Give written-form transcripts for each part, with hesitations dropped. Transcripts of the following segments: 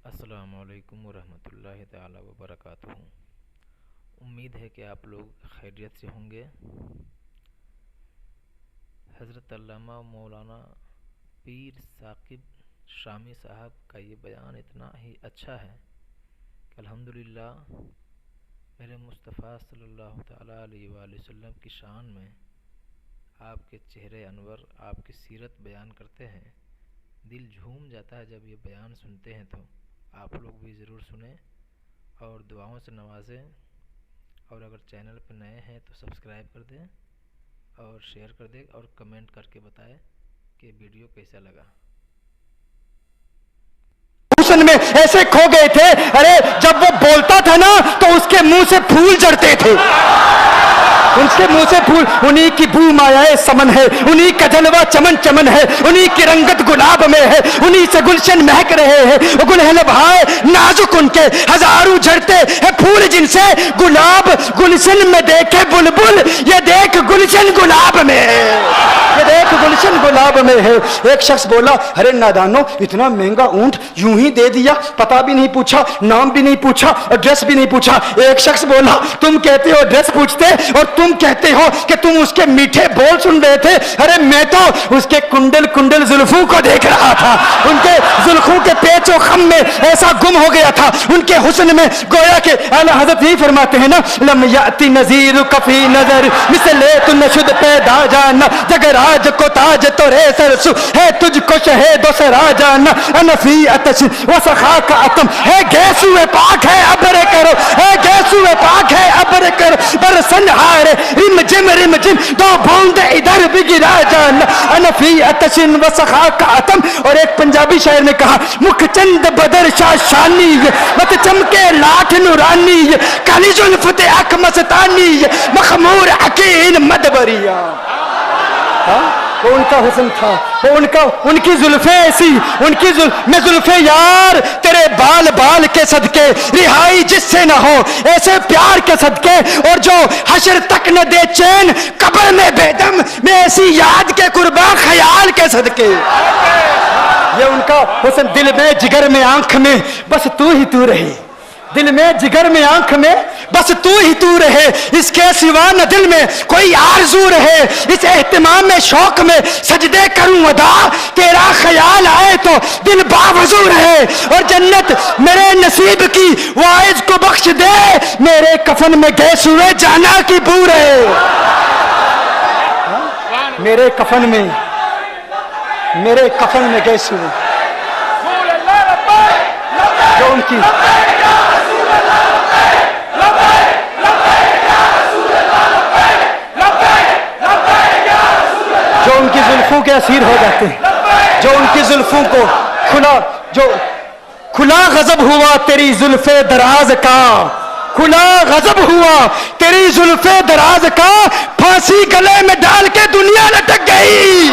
السلام علیکم ورحمۃ اللہ تعالی وبرکاتہ۔ امید ہے کہ آپ لوگ خیریت سے ہوں گے۔ حضرت علامہ مولانا پیر ثاقب شامی صاحب کا یہ بیان اتنا ہی اچھا ہے کہ الحمدللہ میرے مصطفیٰ صلی اللہ تعالیٰ علیہ وآلہ وسلم کی شان میں آپ کے چہرے انور، آپ کی سیرت بیان کرتے ہیں۔ دل جھوم جاتا ہے جب یہ بیان سنتے ہیں، تو آپ لوگ بھی ضرور سنیں اور دعاؤں سے نوازیں، اور اگر چینل پہ نئے ہیں تو سبسکرائب کر دیں اور شیئر کر دیں اور کمنٹ کر کے بتائیں کہ ویڈیو کیسا لگا۔ میں ایسے کھو گئے تھے، ارے جب وہ بولتا تھا نا تو اس کے منہ سے پھول جھڑتے تھے، ان کے منہ سے پھول۔ انہی کی بو مایائے سمن ہے، انہی کا جلوہ چمن چمن ہے، انہی کی رنگت گلاب میں ہے، انہی سے گلشن مہک رہے ہیں۔ گل ہے لبھائے نازک ان کے، ہزاروں جھڑتے ہیں پھول جن سے گلاب گلشن میں دیکھے بلبل، یہ دیکھ گلشن گلاب میں ہے، یہ دیکھ گلشن گلاب میں ہے۔ ایک شخص بولا، ارے نادانو اتنا مہنگا اونٹ یوں ہی دے دیا، پتہ بھی نہیں پوچھا، نام بھی نہیں پوچھا، ایڈریس بھی نہیں پوچھا۔ ایک شخص بولا، تم کہتے ہو ایڈریس پوچھتے اور تم کہتے ہو کہ تم اس کے میٹھے بول سن رہے تھے، ارے میں تو اس کے کنڈل کنڈل زلفوں کو دیکھ رہا تھا، ان کے زلفوں کے پیچ و خم میں ایسا گم ہو گیا تھا، ان کے حسن میں گویا کہ اعلیٰ حضرت یہی فرماتے ہیں نا، لم یاتی نذیر کفی نظر مثل تو نشد پیدا جانا، جگر آج کو تاج تو رے سرسو ہے تجھ کو شہید و سرا جانا، انفی اتش و سخا کا اتم ہے گیسو پاک ہے ابر کرو، ہے گیسو پاک ہے ابر کرو، برسن ہارے رم جم دو بوند ادھر بھی گرا جانا، انفی اتش و سخا کا اتم۔ اور ایک پنجابی شاعر نے کہا، مکھ چند بدر شاہ شانی مت چمکے لاٹھ نورانی، کالی زلفت اک مستانی، مخمور عقین مدبریا۔ وہ ان کا حسن تھا، وہ ان کی زلفیں ایسی، میں زلفیں یار تیرے بال بال کے صدقے، رہائی جس سے نہ ہو ایسے پیار کے صدقے، اور جو حشر تک نہ دے چین قبر میں بے دم، میں ایسی یاد کے قرباں خیال کے صدقے۔ یہ ان کا حسن، دل میں جگر میں آنکھ میں بس تو ہی تو رہے، دل میں جگر میں آنکھ میں بس تو ہی تو رہے، اس کے سوا نہ دل میں کوئی آرزو رہے، اس اہتمام میں شوق میں سجدے کروں ادا، تیرا خیال آئے تو دل باوضو رہے، اور جنت میرے نصیب کی واعظ کو بخش دے، میرے کفن میں گیس ہوئے جانا کی بو رہے، میرے کفن میں گیس ہوئے جو ان کی زلفوں کے اسیر ہو جاتے ہیں، جو ان کی زلفوں کو کھلا غضب ہوا تیری زلف دراز کا، کھلا غضب ہوا تیری زلف دراز کا، پھانسی گلے میں ڈال کے دنیا لٹک گئی۔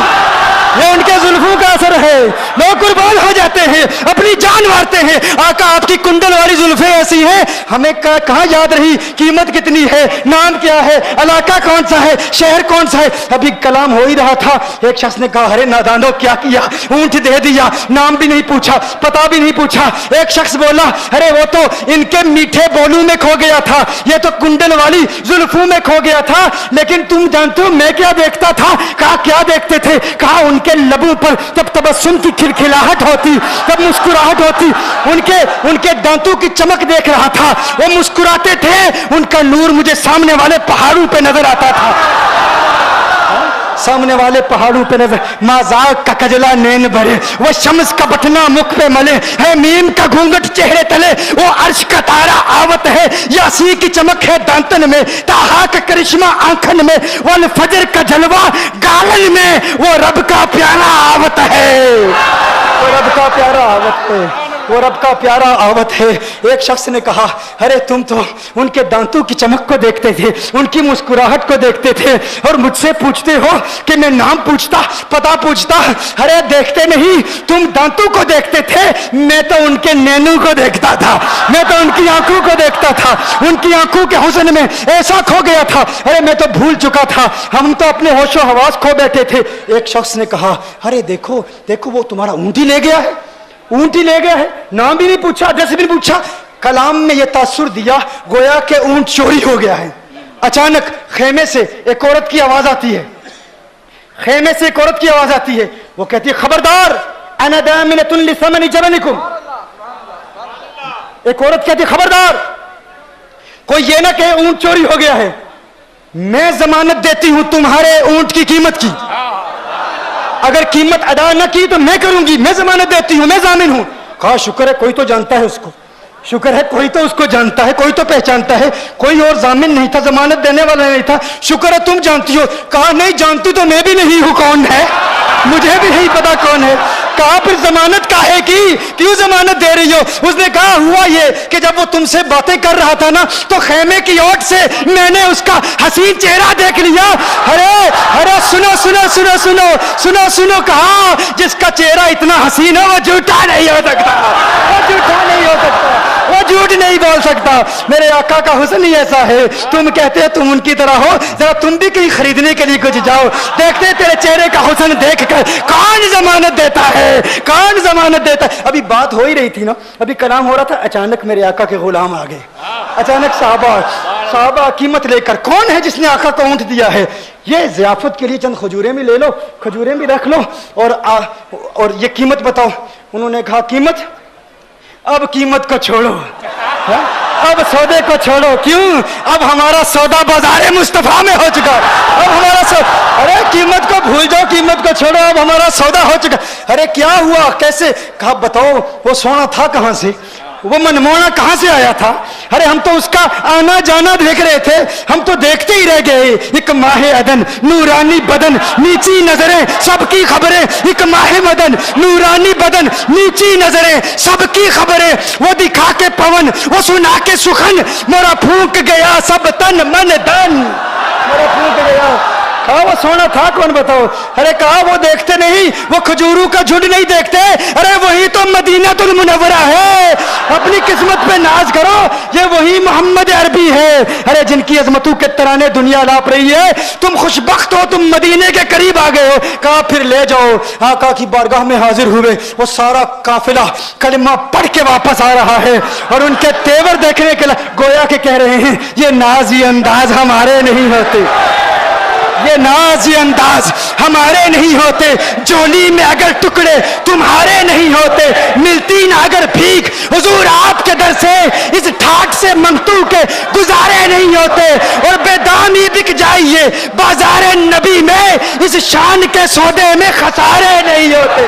یہ ان کے زلفوں کا اثر ہے، لوگ قربان ہو جاتے ہیں، اپنی جان مارتے ہیں۔ آقا آپ کی کنڈل والی زلفیں ایسی ہیں، ہمیں کہاں یاد رہی قیمت کتنی ہے، نام کیا ہے، علاقہ کون سا ہے، شہر کون سا ہے۔ ابھی کلام ہو ہی رہا تھا، ایک شخص نے کہا، ارے نادانو کیا کیا، اونٹ دے دیا، نام بھی نہیں پوچھا، پتہ بھی نہیں پوچھا۔ ایک شخص بولا، ارے وہ تو ان کے میٹھے بولوں میں کھو گیا تھا، یہ تو کنڈل والی زلفوں میں کھو گیا تھا، لیکن تم جانتے ہو میں کیا دیکھتا تھا؟ کہا کیا دیکھتے تھے؟ کہا ان کے لبوں پر جب تبسم کی کھلکھلاہٹ ہوتی، جب مسکراہٹ ہوتی، ان کے دانتوں کی چمک دیکھ رہا تھا، وہ مسکراتے تھے، ان کا نور مجھے سامنے والے پہاڑوں پہ نظر آتا تھا، سامنے والے پہاڑوں پہ نظر۔ مازاق کا کجلا نین بھرے، وہ شمس کا بٹنا مکھ پہ ملے، ہے میم کا گھونگٹ چہرے تلے، وہ عرش کا تارا آوت ہے، یاسی کی چمک ہے دانتن میں، تاہا کا کرشمہ آنکھن میں، والفجر کا جلوہ گالن میں، وہ رب کا پیارا آوت ہے، وہ رب کا پیارا آوت ہے، وہ رب کا پیارا آوت ہے۔ ایک شخص نے کہا، ارے تم تو ان کے دانتوں کی چمک کو دیکھتے تھے، ان کی مسکراہٹ کو دیکھتے تھے، اور مجھ سے پوچھتے ہو کہ میں نام پوچھتا، پتہ پوچھتا۔ ارے دیکھتے نہیں، تم دانتوں کو دیکھتے تھے، میں تو ان کے نینوں کو دیکھتا تھا، میں تو ان کی آنکھوں کو دیکھتا تھا، ان کی آنکھوں کے حسن میں ایسا کھو گیا تھا، ارے میں تو بھول چکا تھا، ہم تو اپنے ہوش و حواس کھو بیٹھے تھے۔ ایک شخص نے کہا، ارے دیکھو وہ تمہارا اونٹ ہی لے گیا ہے، ऊंट ही ले गया है, नाम भी नहीं पूछा, एड्रेस भी नहीं पूछा। कलाम में यह तासुर दिया गोया के ऊंट चोरी हो गया है। अचानक खेमे से एक औरत की आवाज आती है, खेमे से एक औरत की आवाज आती है, वो कहती है खबरदार अना दामिनतुन लिसमनि जबनिकुम। एक औरत कहती है खबरदार कोई ये ना कहे ऊंट चोरी हो गया है, मैं जमानत देती हूं तुम्हारे ऊंट की कीमत की, अगर कीमत अदा न की तो मैं करूंगी, मैं जमानत देती हूं, मैं जामिन हूं। कहा शुक्र है कोई तो जानता है उसको, शुक्र है कोई तो उसको जानता है, कोई तो पहचानता है, कोई और जामिन नहीं था, जमानत देने वाला नहीं था, शुक्र है तुम जानती हो। कहा नहीं जानती तो मैं भी नहीं हूं, कौन है मुझे भी नहीं पता कौन है। कहा फिर जमानत काहे की, क्यों जमानत दे रही हो? उसने कहा हुआ ये कि जब वो तुमसे बातें कर रहा था ना तो खेमे की ओट से मैंने उसका हसीन चेहरा देख लिया। अरे अरे सुनो सुनो सुनो सुनो सुनो सुनो, कहा जिसका चेहरा इतना हसीन है वो झूठा नहीं हो सकता, वो झूठा नहीं हो सकता, वो झूठ नहीं बोल सकता। मेरे आका का हुस्न ही ऐसा है, तुम कहते हो तुम उनकी तरह हो, जरा तुम भी कहीं खरीदने के लिए कुछ जाओ, देखते तेरे चेहरे का हुस्न देखकर कौन जमानत देता है, कौन जमानत देता है। अभी बात हो ही रही थी ना, अभी कलाम हो रहा था, अचानक मेरे आका के गुलाम आ गए, अचानक साहबा कीमत लेकर, कौन है जिसने आका को ऊंट दिया है? ये ज़ियाफत के लिए चंद खजूरें भी ले लो, खजूरें भी रख लो और ये कीमत बताओ। उन्होंने कहा कीमत, अब कीमत को छोड़ो, है? अब सौदे को छोड़ो, क्यों? अब हमारा सौदा बाजारे मुस्तफा में हो चुका, अब हमारा अरे कीमत को भूल जाओ, कीमत को छोड़ो, अब हमारा सौदा हो चुका। अरे क्या हुआ, कैसे? कहा बताओ वो सोना था कहां से, वो मनमोहना कहां से आया था? अरे हम तो उसका आना जाना देख रहे थे, हम तो देखते ही रह गए। एक माहे अदन नूरानी बदन नीची नजरें सबकी खबरें, एक माहे मदन नूरानी बदन नीची नजरें सबकी खबरें, वो दिखा के पवन वो सुना के सुखन, मोरा फूंक गया सब तन मन धन, मोरा फूंक गया। कहा वो सोना था कौन बताओ? अरे कहा वो देखते नहीं, वो खजूरों का झुंड नहीं देखते, अरे वही तो मदीनातुल मुनव्वरा है। अपनी किस्मत पे नाज करो, ये वही मोहम्मद अरबी है, अरे जिनकी अजमतों के तराने दुनिया लाप रही है। तुम खुशबख्त हो, तुम मदीने के करीब आ गए हो। कहा फिर ले जाओ। आका की बारगाह में हाजिर हुए, वो सारा काफिला कलिमा पढ़ के वापस आ रहा है और उनके तेवर देखने के लिए गोया के कह रहे हैं ये नाजी अंदाज हमारे नहीं होते, ये नाज़ी अंदाज हमारे नहीं होते, जोली में अगर टुकड़े तुम्हारे नहीं होते, मिलती ना अगर भीख हुजूर आपके दर से, इस ठाट से मंगतू के गुजारे नहीं होते, और बेदामी बिक जाइए बाजारे नबी में, इस शान के सौदे में खसारे नहीं होते,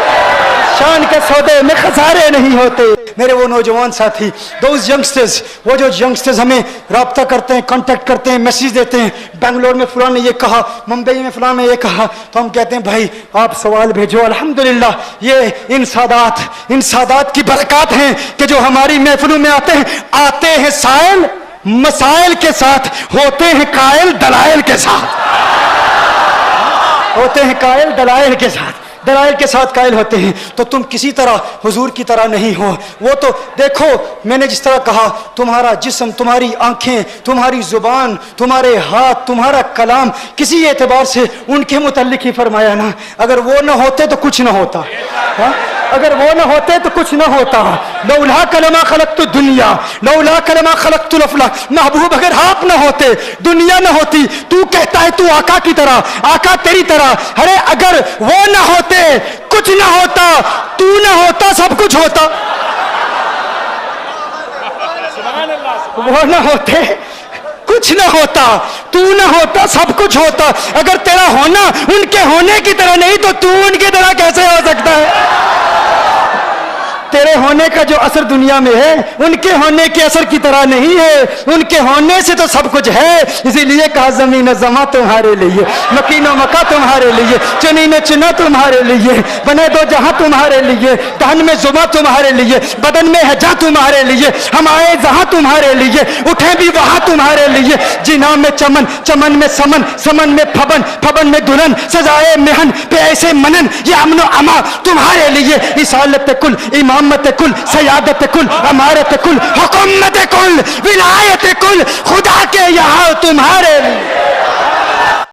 शान के सौदे में खसारे नहीं होते। मेरे वो नौजवान साथी, दोज यंगस्टर्स, वो जो यंगस्टर्स हमें राब्ता करते हैं, कांटेक्ट करते हैं, मैसेज देते हैं, बेंगलोर में फलां ने ये कहा, मुंबई में फलां ने ये कहा, तो हम कहते हैं भाई आप सवाल भेजो। अल्हम्दुलिल्लाह ये इन सादात की बरकत हैं कि जो हमारी महफिलों में आते हैं साइल मसाइल के साथ, होते हैं कायल दलाइल के साथ, होते हैं कायल दलाइल के साथ, दलाइल के साथ कायल होते हैं। तो तुम किसी तरह हुजूर की तरह नहीं हो। वो तो देखो मैंने जिस तरह कहा, तुम्हारा जिस्म, तुम्हारी आंखें, तुम्हारी जुबान, तुम्हारे हाथ, तुम्हारा कलाम, किसी एतबार से उनके मुतल्लिक ही फरमाया ना, अगर वो ना होते तो कुछ ना होता, हा? अगर वो ना होते तो कुछ ना होता। लौला कलमा खलक़तु दुनिया, लौला कलमा खलक़तुल अफ़लाक, महबूब अगर आप ना होते दुनिया ना होती। तू कहता है तू आका की तरह, आका तेरी तरह, अरे अगर वो ना होते कुछ ना होता, तू ना होता सब कुछ होता, वो ना होते कुछ ना होता, तू ना होता सब कुछ होता। अगर तेरा होना उनके होने की तरह नहीं तो तू उनकी तरह कैसे हो सकता है? तेरे होने का जो असर दुनिया में है उनके होने के असर की तरह नहीं है, उनके होने से तो सब कुछ है। इसीलिए कहा ज़मीन ज़मा तुम्हारे लिए, मकीनो मका तुम्हारे लिए, चुनी में चुना तुम्हारे लिए, बने दो जहां तुम्हारे लिए, तन में जुबा तुम्हारे लिए, बदन में है जा तुम्हारे लिए, हम आए जहां तुम्हारे लिए, उठे भी वहां तुम्हारे लिए। जिना में चमन, चमन में समन, समन में फबन, फबन में दुल्हन, सजाए मेहन पे ऐसे मनन, ये अमनो अमा तुम्हारे लिए। इसालत कुल, इमामत कुल, सयादत कुल, अमारत कुल, हुकूमत कुल, विलायत कुल, खुदा के यहाँ तुम्हारे लिए।